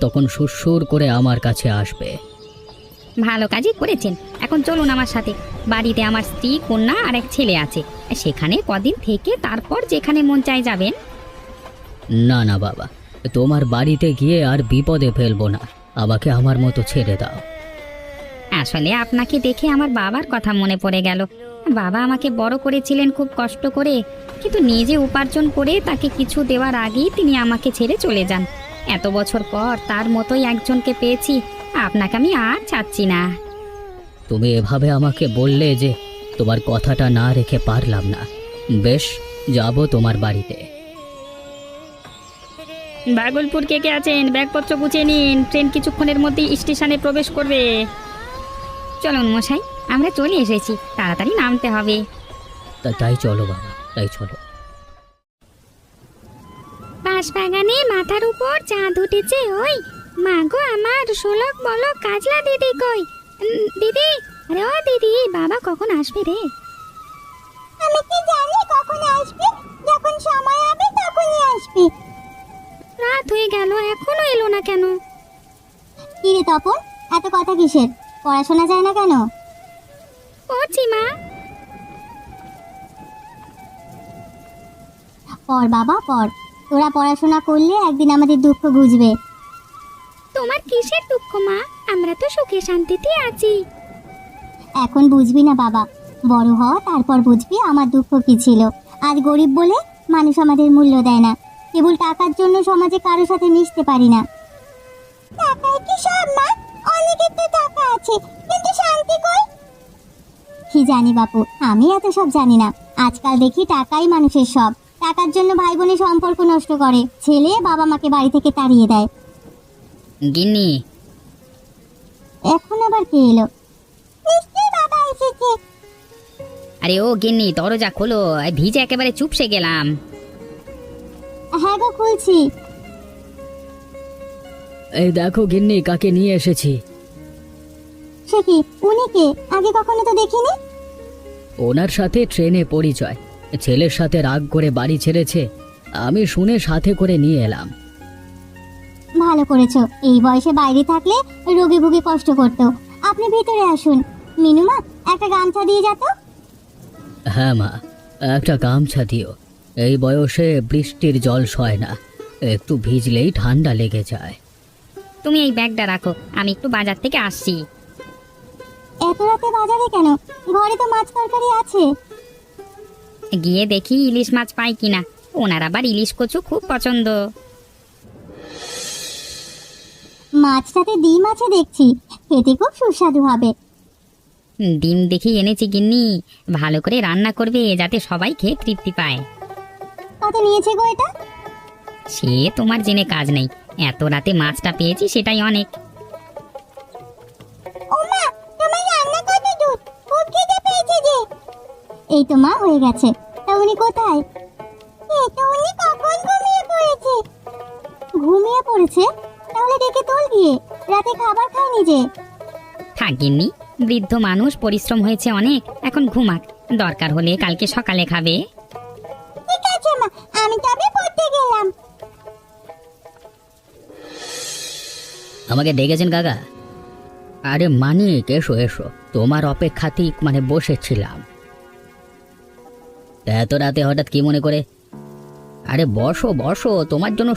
তখন সুরসুর করে আমার কাছে আসবে। ভালো কাজই করেছেন। এখন চলুন আমার সাথে। বাড়িতে আমার স্ত্রী, কন্যা আর এক ছেলে আছে। সেখানে কদিন থেকে তারপর যেখানে মন চায় যাবেন। না না বাবা, তোমার বাড়িতে গিয়ে আর বিপদে ফেলবো না, আমাকে আমার মতো ছেড়ে দাও। আসলে আপনাকে দেখে আমার বাবার কথা মনে পড়ে গেল। বাবা আমাকে বড় করেছিলেন খুব কষ্ট করে, কিন্তু নিজে উপার্জন করে তাকে কিছু দেওয়ার আগেই তিনি আমাকে ছেড়ে চলে যান। এত বছর পর তার মতোই একজনকে পেয়েছি। আপনাকে আমি আর চাচ্ছি না। তুমি এভাবে আমাকে বললে যে তোমার কথাটা না রেখে পারলাম না। বেশ, যাব তোমার বাড়িতে। ভাগলপুর কে কে আছেন? ব্যাগপত্র গুছিয়ে নিন, ট্রেন কিছুক্ষণের মধ্যেই স্টেশনে প্রবেশ করবে। চলুন মশাই, আমরা চলে এসেছি, তাড়াতাড়ি নামতে হবে। তাই চলো বাবা, তাই চলো। বাঁশবাগানে মাথার উপর চাঁদ উঠেছে। ওই মা গো, আমার শোলক বলক কাজলা দিদি কই? দিদি, আরে ও দিদি, বাবা কখন আসবে রে? আমি কি জানি কখন আসবে? যখন সময় হবে তখনই আসবে। রাত হয়ে গেল, এখনো এলো না কেন? কি রে তপন, এত কথা কিসের? পড়াশোনা যায় না কেন? করছি মা। পড় বাবা পড়, তোরা পড়াশোনা করলে একদিন আমাদের দুঃখ বুঝবে। তোমার কিসের দুঃখ মা? আমরা তো সুখে শান্তিতে আছি। এখন বুঝবি না বাবা, বড় হ, তারপর বুঝবি আমার দুঃখ কি ছিল। আজ গরিব বলে মানুষ আমাদের মূল্য দেয় না। কেবল টাকার জন্য সমাজে কারোর সাথে মিশতে পারি না। টাকায় কি সব মা? অনেকের তো টাকা আছে, কিন্তু শান্তি কই? কি জানি বাপু, আমি এত সব জানি না। আজকাল দেখি টাকাই মানুষের সব। টাকার জন্য ভাই বোনের সম্পর্ক নষ্ট করে, ছেলে বাবা মাকে বাড়ি থেকে তাড়িয়ে দেয়। গিন্নি, এখন আবার কে এলো? নিশ্চয়ই বাবা এসেছে। আরে ও গিন্নি, দরজা খোলো, ভিজে একেবারে চুপসে গেলাম। হ্যাঁ গো, খুলছি। এই দেখো গিন্নি, কাকে নিয়ে এসেছি। সে কি, উনি কে? আগে কখনো তো দেখিনি। ওনার সাথে ট্রেনে পরিচয়, ছেলের সাথে রাগ করে বাড়ি ছেড়েছে, আমি শুনে সাথে করে নিয়ে এলাম। ভালো করেছো, এই বয়সে বাইরে থাকলে রোগে ভুগে কষ্ট করতো। আপনি ভিতরে আসুন। মিনুমা, একটা গামছা দিয়ে যা তো। হ্যাঁ মা, একটা গামছা দিও। এই বয়সে বৃষ্টির জল সয় না, একটু ভিজলেই ঠান্ডা লেগে যায়। তুমি এই ব্যাগটা রাখো, আমি একটু বাজার থেকে আসছি। এত রাতে বাজারে কেন? ঘরে তো মাছ তরকারি আছে। গিয়ে দেখি ইলিশ মাছ পাই কিনা। ওনার আবার ইলিশ কচু খুব পছন্দ। মাছটাতে ডিম আছে দেখছি, খেতে খুব সুস্বাদু হবে। ডিম দেখি এনেছি গিন্নি, ভালো করে রান্না করবে যাতে সবাই খেয়ে তৃপ্তি পায়। কত নিয়েছে গো এটা? সে তোমার জেনে কাজ নেই, এত রাতে মাছটা পেয়েছি সেটাই অনেক। ওমা, তোমার রান্না কত দূর? খুব খিদে পেয়েছে যে। এই তো মা, হয়ে গেছে। তা উনি কোথায়? এই তো উনি কখন ঘুমিয়ে পড়েছে। ঘুমিয়ে পড়েছে? তাহলে ডেকে তোল গিয়ে, রাতে খাবার খায়নি যে। থাক গিন্নি, বৃদ্ধ মানুষ, পরিশ্রম হয়েছে অনেক, এখন ঘুমাক। দরকার হলে কালকে সকালে খাবে। ঠিক আছে মা, আমি তবে পড়তে গেলাম। আমাকে ডেকেছেন কাকা? আরে মানিক, এসো এসো, তোমার অপেক্ষাতেই বসেছিলাম। তা এত রাতে হঠাৎ কি মনে করে? আরে বসো বসো, তোমার জন্য